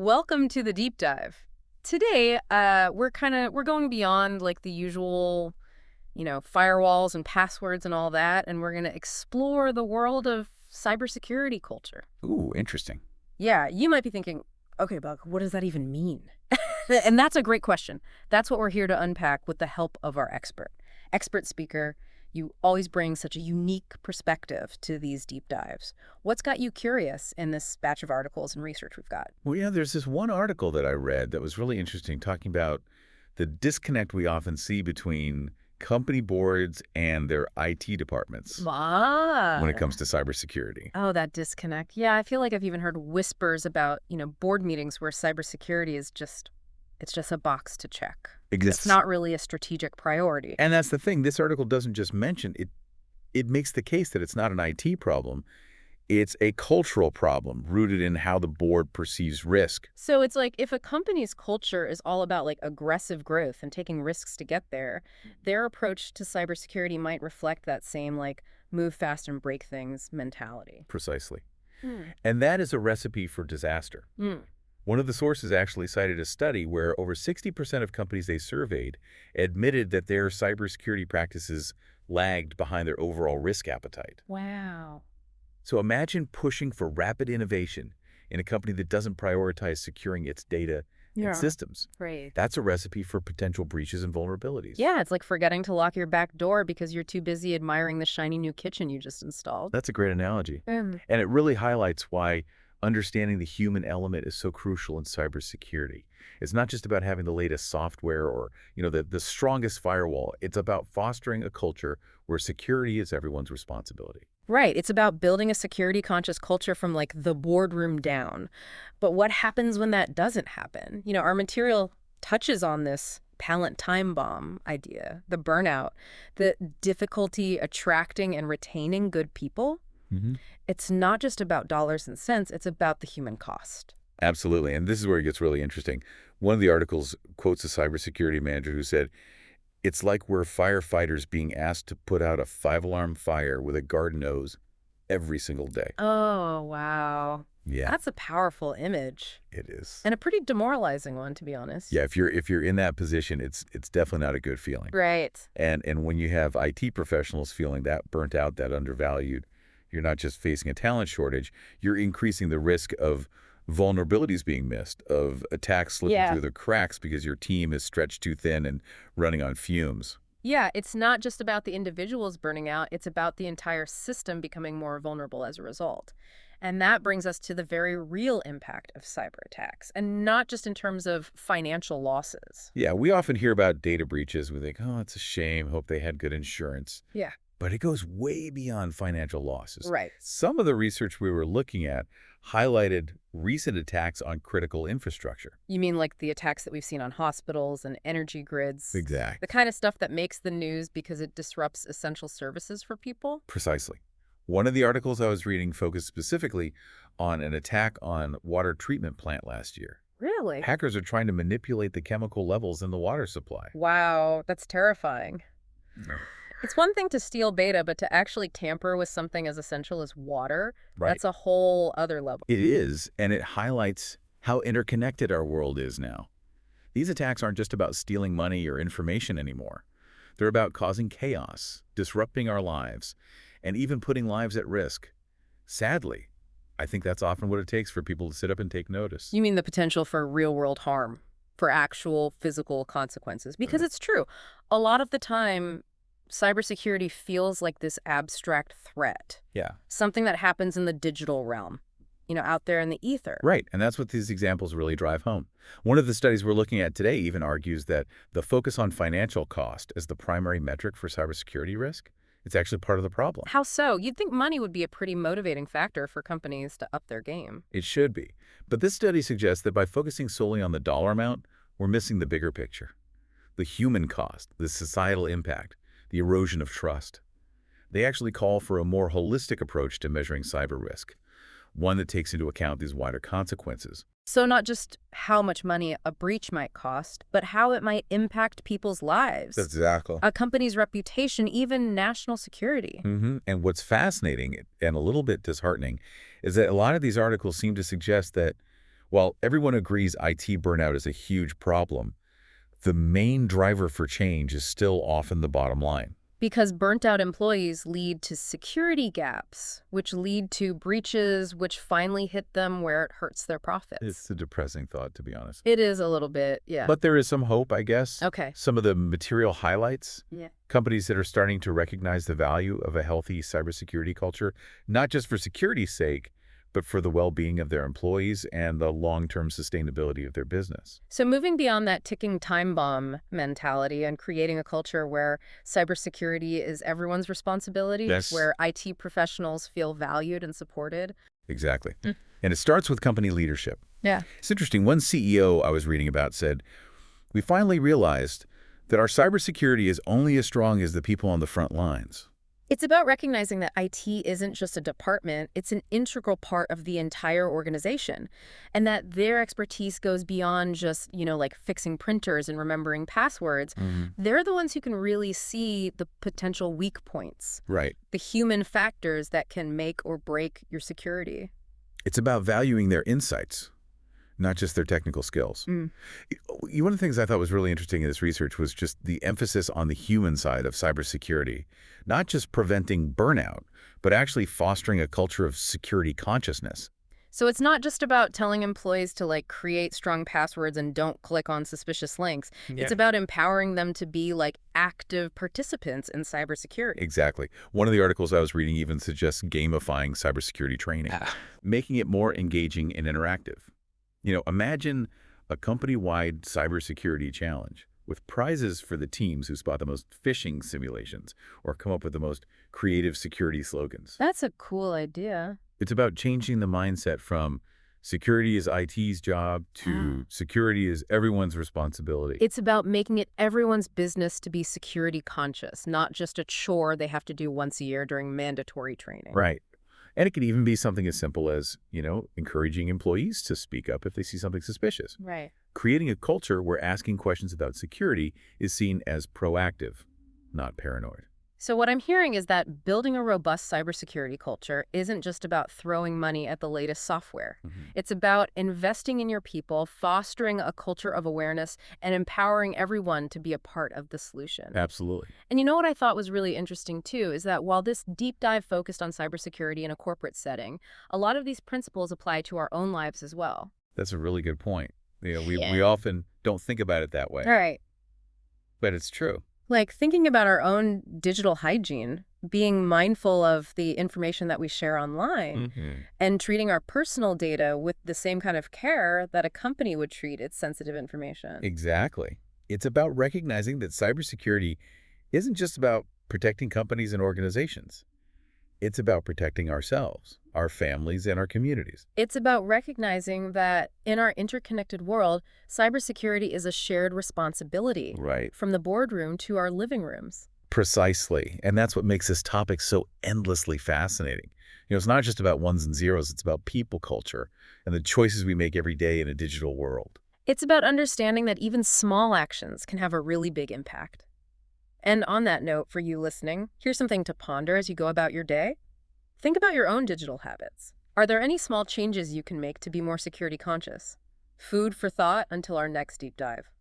Welcome to the deep dive. Today, we're going beyond like the usual, firewalls and passwords and all that, and we're gonna explore the world of cybersecurity culture. Ooh, interesting. Yeah, you might be thinking, okay, Buck, what does that even mean? And that's a great question. That's what we're here to unpack with the help of our expert speaker. You always bring such a unique perspective to these deep dives. What's got you curious in this batch of articles and research we've got? Well, there's this one article that I read that was really interesting talking about the disconnect we often see between company boards and their IT departments when it Ah, comes to cybersecurity. oh, that disconnect. Yeah, I feel like I've even heard whispers about, board meetings where cybersecurity is it's just a box to check. It's Exists. not really a strategic priority. And that's the thing. This article doesn't just mention it. It makes the case that it's not an IT problem. It's a cultural problem rooted in how the board perceives risk. So it's like if a company's culture is all about like aggressive growth and taking risks to get there, their approach to cybersecurity might reflect that same like move fast and break things mentality. Precisely. Hmm. And that is a recipe for disaster. Mm. One of the sources actually cited a study where over 60% of companies they surveyed admitted that their cybersecurity practices lagged behind their overall risk appetite. Wow. So imagine pushing for rapid innovation in a company that doesn't prioritize securing its data and Yeah. systems. Right. That's a recipe for potential breaches and vulnerabilities. Yeah, it's like forgetting to lock your back door because you're too busy admiring the shiny new kitchen you just installed. That's a great analogy. Mm. And it really highlights why understanding the human element is so crucial in cybersecurity. It's not just about having the latest software or, the strongest firewall. It's about fostering a culture where security is everyone's responsibility. Right. It's about building a security conscious culture from like the boardroom down. But what happens when that doesn't happen? Our material touches on this talent time bomb idea, the burnout, the difficulty attracting and retaining good people. hmm It's not just about dollars and cents, it's about the human cost. Absolutely. And this is where it gets really interesting. One of the articles quotes a cybersecurity manager who said, it's like we're firefighters being asked to put out a five-alarm fire with a garden hose every single day. Oh, wow. Yeah, That's a powerful image it is. and a pretty demoralizing one, to be honest. Yeah, if you're in that position, it's definitely not a good feeling. Right. And when you have IT professionals feeling that burnt out, that undervalued, you're not just facing a talent shortage, you're increasing the risk of vulnerabilities being missed, of attacks slipping Yeah. through the cracks because your team is stretched too thin and running on fumes. Yeah, it's not just about the individuals burning out, it's about the entire system becoming more vulnerable as a result. And that brings us to the very real impact of cyber attacks, and not just in terms of financial losses. Yeah, we often hear about data breaches. We think, oh, it's a shame. Hope they had good insurance. Yeah. But it goes way beyond financial losses. Right. Some of the research we were looking at highlighted recent attacks on critical infrastructure. You mean like the attacks that we've seen on hospitals and energy grids? The Exactly. kind of stuff that makes the news because it disrupts essential services for people? Precisely. One of the articles I was reading focused specifically on an attack on water treatment plant last year. Really? Hackers are trying to manipulate the chemical levels in the water supply. Wow, that's terrifying. No. It's one thing to steal data, but to actually tamper with something as essential as water, Right. that's a whole other level. It is, and it highlights how interconnected our world is now. These attacks aren't just about stealing money or information anymore. They're about causing chaos, disrupting our lives, and even putting lives at risk. Sadly, I think that's often what it takes for people to sit up and take notice. You mean the potential for real-world harm, for actual physical consequences? Because it's true. A lot of the time, cybersecurity feels like this abstract threat, Yeah, something that happens in the digital realm, out there in the ether. right. And that's what these examples really drive home. One of the studies we're looking at today even argues that the focus on financial cost as the primary metric for cybersecurity risk, it's actually part of the problem. How so? You'd think money would be a pretty motivating factor for companies to up their game. It should be. But this study suggests that by focusing solely on the dollar amount, we're missing the bigger picture. The human cost, the societal impact, the erosion of trust. They actually call for a more holistic approach to measuring cyber risk, one that takes into account these wider consequences. So not just how much money a breach might cost, but how it might impact people's lives, Exactly. a company's reputation, even national security. And what's fascinating and a little bit disheartening is that a lot of these articles seem to suggest that While everyone agrees IT burnout is a huge problem, the main driver for change is still often the bottom line. Because burnt-out employees lead to security gaps, which lead to breaches, which finally hit them where it hurts their profits. It's a depressing thought, to be honest. It is a little bit, yeah. But there is some hope, I guess. Okay. Some of the material highlights, Yeah. companies that are starting to recognize the value of a healthy cybersecurity culture, not just for security's sake, but for the well-being of their employees and the long-term sustainability of their business. So moving beyond that ticking time bomb mentality and creating a culture where cybersecurity is everyone's responsibility, Yes. where IT professionals feel valued and supported. Exactly. And it starts with company leadership. Yeah. It's interesting. One CEO I was reading about said, "We finally realized that our cybersecurity is only as strong as the people on the front lines." It's about recognizing that IT isn't just a department, it's an integral part of the entire organization, and that their expertise goes beyond just, like fixing printers and remembering passwords. They're the ones who can really see the potential weak points, Right. the human factors that can make or break your security. It's about valuing their insights, not just their technical skills. One of the things I thought was really interesting in this research was just the emphasis on the human side of cybersecurity, not just preventing burnout, but actually fostering a culture of security consciousness. So it's not just about telling employees to create strong passwords and don't click on suspicious links. Yeah. It's about empowering them to be active participants in cybersecurity. Exactly. One of the articles I was reading even suggests gamifying cybersecurity training, making it more engaging and interactive. Imagine a company-wide cybersecurity challenge with prizes for the teams who spot the most phishing simulations or come up with the most creative security slogans. That's a cool idea. It's about changing the mindset from security is IT's job to security is everyone's responsibility. It's about making it everyone's business to be security conscious, not just a chore they have to do once a year during mandatory training. Right. And it could even be something as simple as, encouraging employees to speak up if they see something suspicious. Right. Creating a culture where asking questions about security is seen as proactive, not paranoid. So what I'm hearing is that building a robust cybersecurity culture isn't just about throwing money at the latest software. It's about investing in your people, fostering a culture of awareness, and empowering everyone to be a part of the solution. Absolutely. And you know what I thought was really interesting, too, is that while this deep dive focused on cybersecurity in a corporate setting, a lot of these principles apply to our own lives as well. That's a really good point. We often don't think about it that way, All right. but it's true. Thinking about our own digital hygiene, being mindful of the information that we share online, and treating our personal data with the same kind of care that a company would treat its sensitive information. Exactly. It's about recognizing that cybersecurity isn't just about protecting companies and organizations. It's about protecting ourselves, our families, and our communities. It's about recognizing that in our interconnected world, cybersecurity is a shared responsibility. Right. From the boardroom to our living rooms. Precisely. And that's what makes this topic so endlessly fascinating. It's not just about ones and zeros. It's about people culture and the choices we make every day in a digital world. It's about understanding that even small actions can have a really big impact. And on that note, for you listening, here's something to ponder as you go about your day. Think about your own digital habits. Are there any small changes you can make to be more security conscious? Food for thought until our next deep dive.